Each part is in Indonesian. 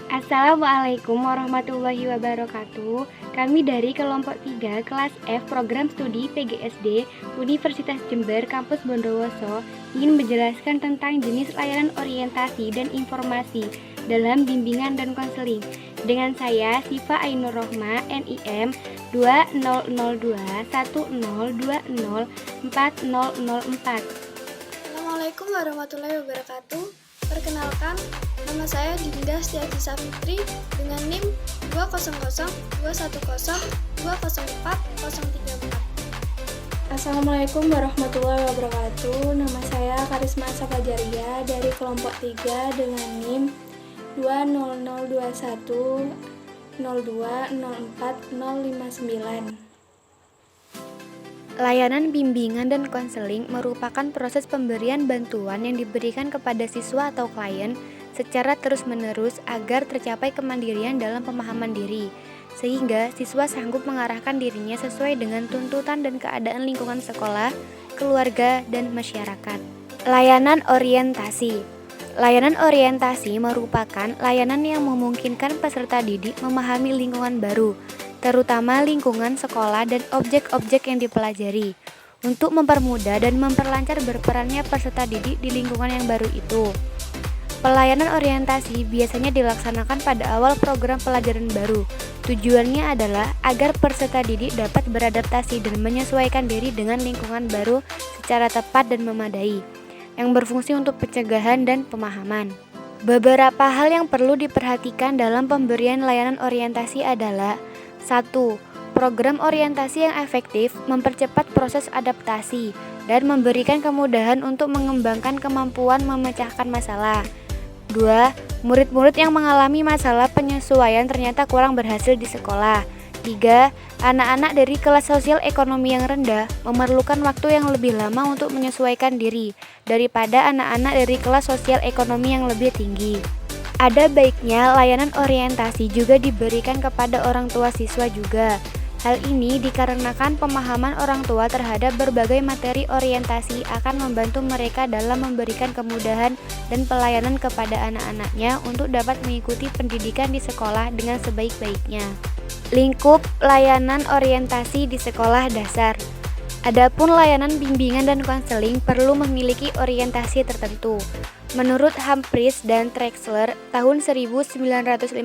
Assalamualaikum warahmatullahi wabarakatuh. Kami dari kelompok 3 kelas F program studi PGSD Universitas Jember Kampus Bondowoso ingin menjelaskan tentang jenis layanan orientasi dan informasi dalam bimbingan dan konseling. Dengan saya Sifa Ainur Rohma, NIM 202010204004. Assalamualaikum warahmatullahi wabarakatuh. Perkenalkan, nama saya Dinda Setiati Safitri dengan NIM 20021020404. Assalamualaikum warahmatullahi wabarakatuh. Nama saya Karisma Safajaria dari kelompok 3 dengan NIM 200210204059059. Layanan bimbingan dan konseling merupakan proses pemberian bantuan yang diberikan kepada siswa atau klien secara terus-menerus agar tercapai kemandirian dalam pemahaman diri, sehingga siswa sanggup mengarahkan dirinya sesuai dengan tuntutan dan keadaan lingkungan sekolah, keluarga, dan masyarakat. Layanan orientasi. Layanan orientasi merupakan layanan yang memungkinkan peserta didik memahami lingkungan baru, terutama lingkungan sekolah dan objek-objek yang dipelajari, untuk mempermudah dan memperlancar berperannya peserta didik di lingkungan yang baru itu. Pelayanan orientasi biasanya dilaksanakan pada awal program pelajaran baru. Tujuannya adalah agar peserta didik dapat beradaptasi dan menyesuaikan diri dengan lingkungan baru secara tepat dan memadai, yang berfungsi untuk pencegahan dan pemahaman. Beberapa hal yang perlu diperhatikan dalam pemberian layanan orientasi adalah: 1. Program orientasi yang efektif mempercepat proses adaptasi dan memberikan kemudahan untuk mengembangkan kemampuan memecahkan masalah. 2. Murid-murid yang mengalami masalah penyesuaian ternyata kurang berhasil di sekolah. 3. Anak-anak dari kelas sosial ekonomi yang rendah memerlukan waktu yang lebih lama untuk menyesuaikan diri daripada anak-anak dari kelas sosial ekonomi yang lebih tinggi. Ada baiknya layanan orientasi juga diberikan kepada orang tua siswa juga. Hal ini dikarenakan pemahaman orang tua terhadap berbagai materi orientasi akan membantu mereka dalam memberikan kemudahan dan pelayanan kepada anak-anaknya untuk dapat mengikuti pendidikan di sekolah dengan sebaik-baiknya. Lingkup layanan orientasi di sekolah dasar. Adapun layanan bimbingan dan konseling perlu memiliki orientasi tertentu. Menurut Humphreys dan Trexler tahun 1954,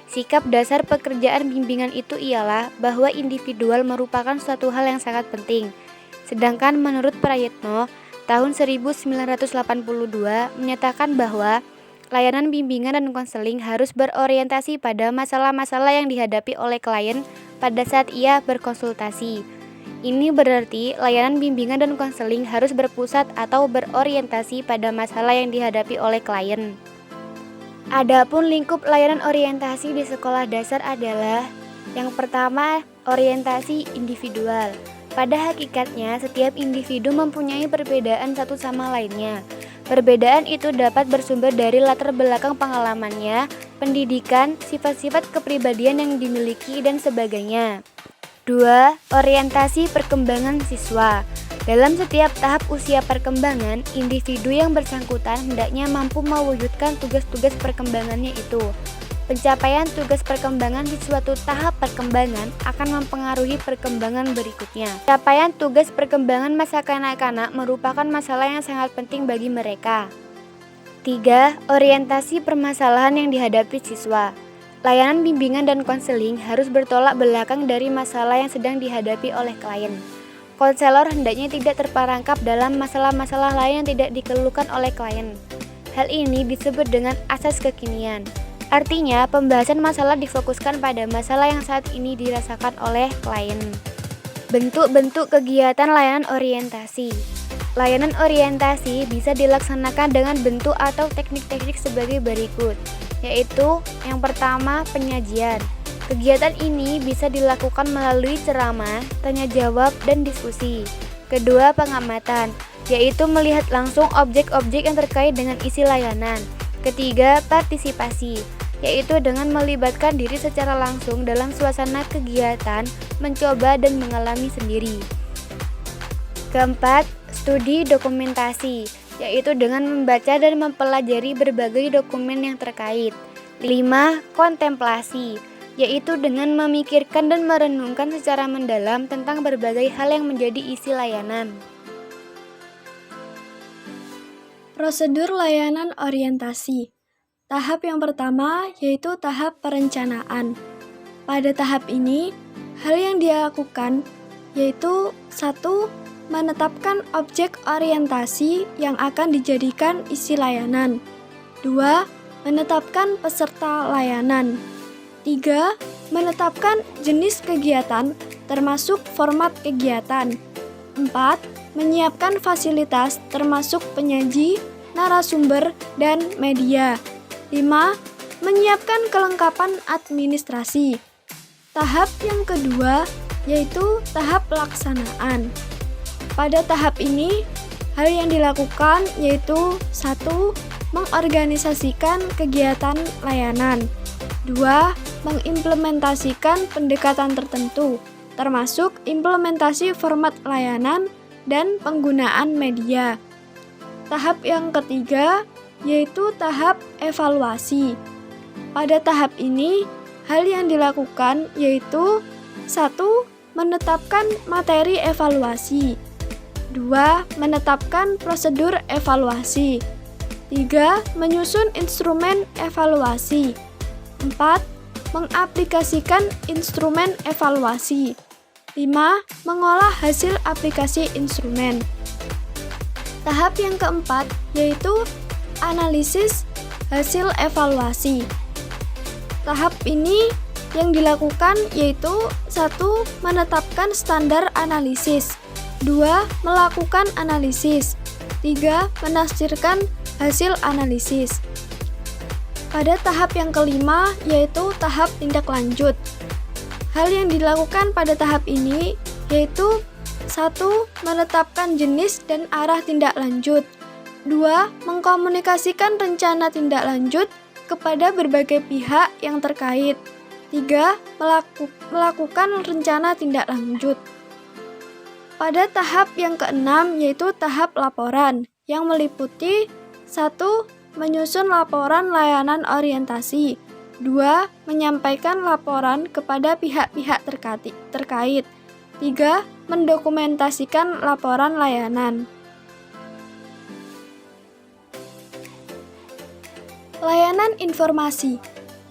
sikap dasar pekerjaan bimbingan itu ialah bahwa individual merupakan suatu hal yang sangat penting. Sedangkan menurut Prayitno tahun 1982 menyatakan bahwa layanan bimbingan dan konseling harus berorientasi pada masalah-masalah yang dihadapi oleh klien pada saat ia berkonsultasi. Ini berarti layanan bimbingan dan konseling harus berpusat atau berorientasi pada masalah yang dihadapi oleh klien. Adapun lingkup layanan orientasi di sekolah dasar adalah: yang pertama, orientasi individual. Pada hakikatnya, setiap individu mempunyai perbedaan satu sama lainnya. Perbedaan itu dapat bersumber dari latar belakang pengalamannya, pendidikan, sifat-sifat kepribadian yang dimiliki, dan sebagainya. 2. Orientasi perkembangan siswa. Dalam setiap tahap usia perkembangan, individu yang bersangkutan hendaknya mampu mewujudkan tugas-tugas perkembangannya itu. Pencapaian tugas perkembangan di suatu tahap perkembangan akan mempengaruhi perkembangan berikutnya. Pencapaian tugas perkembangan masa kanak-kanak merupakan masalah yang sangat penting bagi mereka. 3. Orientasi permasalahan yang dihadapi siswa. Layanan bimbingan dan konseling harus bertolak belakang dari masalah yang sedang dihadapi oleh klien. Konselor hendaknya tidak terperangkap dalam masalah-masalah lain yang tidak dikeluhkan oleh klien. Hal ini disebut dengan asas kekinian. Artinya, pembahasan masalah difokuskan pada masalah yang saat ini dirasakan oleh klien. Bentuk-bentuk kegiatan layanan orientasi. Layanan orientasi bisa dilaksanakan dengan bentuk atau teknik-teknik sebagai berikut, yaitu yang pertama, penyajian. Kegiatan ini bisa dilakukan melalui ceramah, tanya jawab, dan diskusi. Kedua, pengamatan, yaitu melihat langsung objek-objek yang terkait dengan isi layanan. Ketiga, partisipasi, yaitu dengan melibatkan diri secara langsung dalam suasana kegiatan, mencoba dan mengalami sendiri. Keempat, studi dokumentasi, yaitu dengan membaca dan mempelajari berbagai dokumen yang terkait. 5. Kontemplasi, yaitu dengan memikirkan dan merenungkan secara mendalam tentang berbagai hal yang menjadi isi layanan. Prosedur layanan orientasi. Tahap yang pertama yaitu tahap perencanaan. Pada tahap ini, hal yang dilakukan yaitu 1. Menetapkan objek orientasi yang akan dijadikan isi layanan. 2. Menetapkan peserta layanan. 3. Menetapkan jenis kegiatan termasuk format kegiatan. 4. Menyiapkan fasilitas termasuk penyaji, narasumber, dan media. 5. Menyiapkan kelengkapan administrasi. Tahap yang kedua yaitu tahap pelaksanaan. Pada tahap ini, hal yang dilakukan yaitu 1. Mengorganisasikan kegiatan layanan. 2. Mengimplementasikan pendekatan tertentu, termasuk implementasi format layanan dan penggunaan media. Tahap yang ketiga yaitu tahap evaluasi. Pada tahap ini, hal yang dilakukan yaitu 1. Menetapkan materi evaluasi. 2. Menetapkan prosedur evaluasi. 3. Menyusun instrumen evaluasi. 4. Mengaplikasikan instrumen evaluasi. 5. Mengolah hasil aplikasi instrumen. Tahap yang keempat yaitu analisis hasil evaluasi. Tahap ini yang dilakukan yaitu 1. Menetapkan standar analisis. 2. Melakukan analisis. 3. Menafsirkan hasil analisis. Pada tahap yang kelima yaitu tahap tindak lanjut. Hal yang dilakukan pada tahap ini yaitu 1. Menetapkan jenis dan arah tindak lanjut. 2. Mengkomunikasikan rencana tindak lanjut kepada berbagai pihak yang terkait. 3. Melakukan rencana tindak lanjut. Pada tahap yang keenam yaitu tahap laporan yang meliputi 1. Menyusun laporan layanan orientasi. 2. Menyampaikan laporan kepada pihak-pihak terkait. 3. Mendokumentasikan laporan layanan. Layanan informasi.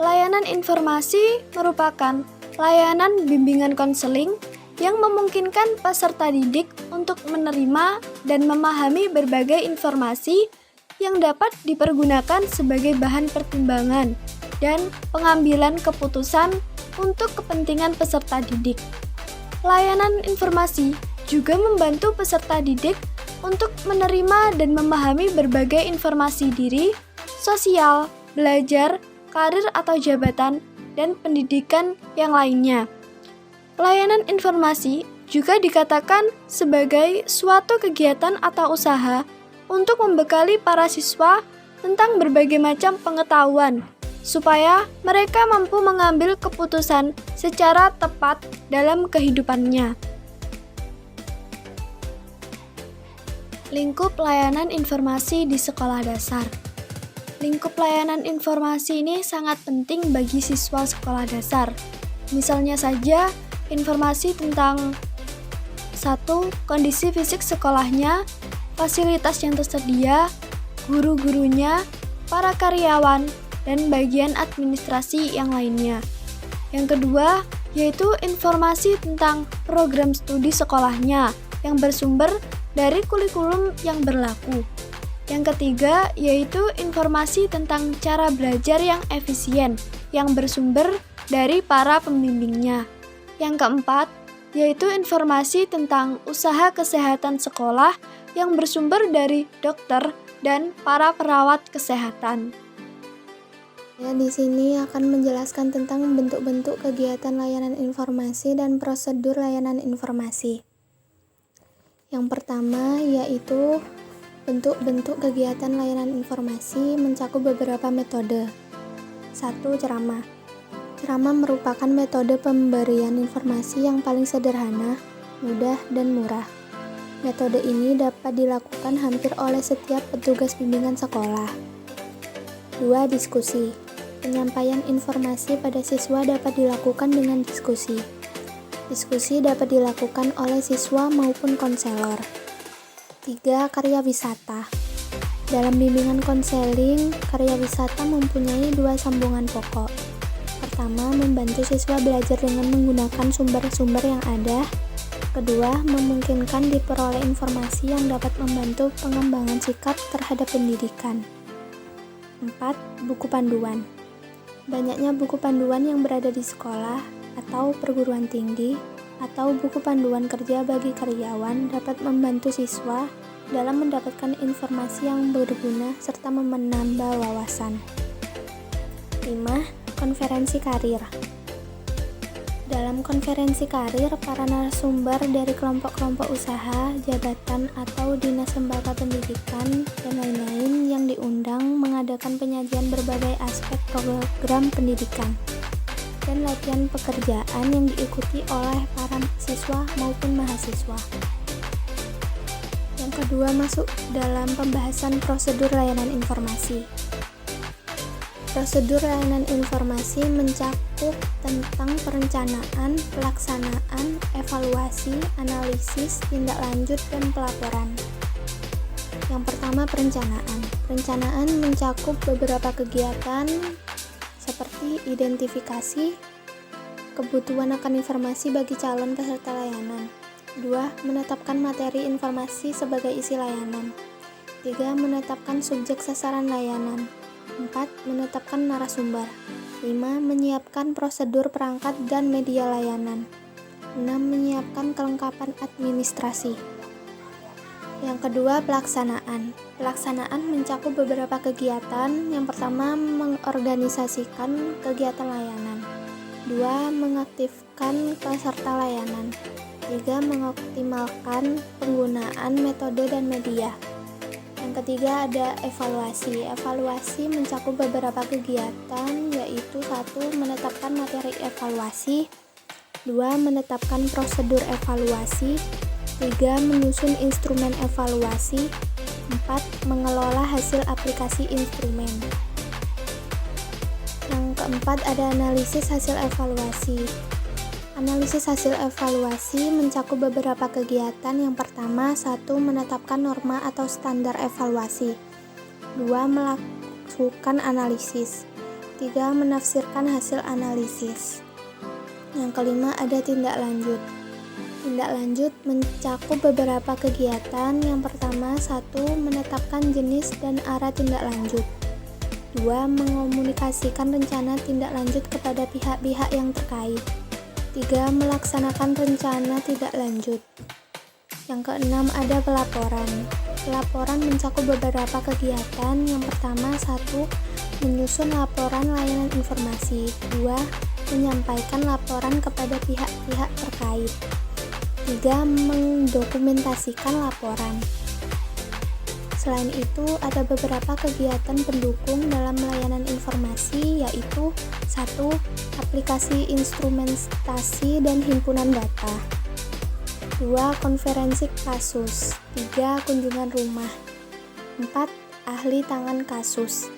Layanan informasi merupakan layanan bimbingan konseling yang memungkinkan peserta didik untuk menerima dan memahami berbagai informasi yang dapat dipergunakan sebagai bahan pertimbangan dan pengambilan keputusan untuk kepentingan peserta didik. Layanan informasi juga membantu peserta didik untuk menerima dan memahami berbagai informasi diri, sosial, belajar, karir atau jabatan, dan pendidikan yang lainnya. Layanan informasi juga dikatakan sebagai suatu kegiatan atau usaha untuk membekali para siswa tentang berbagai macam pengetahuan, supaya mereka mampu mengambil keputusan secara tepat dalam kehidupannya. Lingkup layanan informasi di sekolah dasar. Lingkup layanan informasi ini sangat penting bagi siswa sekolah dasar. Misalnya saja, informasi tentang 1. Kondisi fisik sekolahnya, fasilitas yang tersedia, guru-gurunya, para karyawan, dan bagian administrasi yang lainnya. Yang kedua, yaitu informasi tentang program studi sekolahnya yang bersumber dari kurikulum yang berlaku. Yang ketiga, yaitu informasi tentang cara belajar yang efisien yang bersumber dari para pembimbingnya. Yang keempat, yaitu informasi tentang usaha kesehatan sekolah yang bersumber dari dokter dan para perawat kesehatan. Saya di sini akan menjelaskan tentang bentuk-bentuk kegiatan layanan informasi dan prosedur layanan informasi. Yang pertama yaitu bentuk-bentuk kegiatan layanan informasi mencakup beberapa metode. 1. Ceramah. Ceramah merupakan metode pemberian informasi yang paling sederhana, mudah, dan murah. Metode ini dapat dilakukan hampir oleh setiap petugas bimbingan sekolah. 2. Diskusi. Penyampaian informasi pada siswa dapat dilakukan dengan diskusi. Diskusi dapat dilakukan oleh siswa maupun konselor. 3. Karya wisata. Dalam bimbingan konseling, karya wisata mempunyai 2 sambungan pokok. Pertama, membantu siswa belajar dengan menggunakan sumber-sumber yang ada. Kedua, memungkinkan diperoleh informasi yang dapat membantu pengembangan sikap terhadap pendidikan. 4. Buku panduan. Banyaknya buku panduan yang berada di sekolah atau perguruan tinggi atau buku panduan kerja bagi karyawan dapat membantu siswa dalam mendapatkan informasi yang berguna serta menambah wawasan. 5. Konferensi karir. Dalam konferensi karir, para narasumber dari kelompok-kelompok usaha, jabatan, atau dinas lembaga pendidikan, dan lain-lain yang diundang mengadakan penyajian berbagai aspek program pendidikan dan latihan pekerjaan yang diikuti oleh para siswa maupun mahasiswa. Yang kedua, masuk dalam pembahasan prosedur layanan informasi. Prosedur layanan informasi mencakup tentang perencanaan, pelaksanaan, evaluasi, analisis, tindak lanjut, dan pelaporan. Yang pertama, perencanaan. Perencanaan mencakup beberapa kegiatan seperti identifikasi, kebutuhan akan informasi bagi calon peserta layanan. 2. Menetapkan materi informasi sebagai isi layanan. 3. Menetapkan subjek sasaran layanan. 4. Menetapkan narasumber. 5. Menyiapkan prosedur perangkat dan media layanan. 6. Menyiapkan kelengkapan administrasi. Yang kedua, pelaksanaan. Pelaksanaan mencakup beberapa kegiatan. Yang pertama, mengorganisasikan kegiatan layanan. 2. Mengaktifkan peserta layanan. 3. Mengoptimalkan penggunaan metode dan media. Yang ketiga, ada evaluasi. Evaluasi mencakup beberapa kegiatan, yaitu 1. Menetapkan materi evaluasi. 2. Menetapkan prosedur evaluasi. 3. Menyusun instrumen evaluasi. 4. Mengelola hasil aplikasi instrumen. Yang keempat, ada analisis hasil evaluasi. Analisis hasil evaluasi mencakup beberapa kegiatan. Yang pertama, 1. Menetapkan norma atau standar evaluasi. 2. Melakukan analisis. 3. Menafsirkan hasil analisis. Yang kelima, ada tindak lanjut. Tindak lanjut mencakup beberapa kegiatan. Yang pertama, 1. Menetapkan jenis dan arah tindak lanjut. 2. Mengomunikasikan rencana tindak lanjut kepada pihak-pihak yang terkait. 3. Melaksanakan rencana tindak lanjut. Yang keenam, ada pelaporan. Pelaporan mencakup beberapa kegiatan. Yang pertama, 1. Menyusun laporan layanan informasi. 2. Menyampaikan laporan kepada pihak-pihak terkait. 3. Mendokumentasikan laporan. Selain itu, ada beberapa kegiatan pendukung dalam layanan informasi, yaitu 1. Aplikasi instrumentasi dan himpunan data. 2. Konferensi kasus. 3. Kunjungan rumah. 4. Ahli tangan kasus.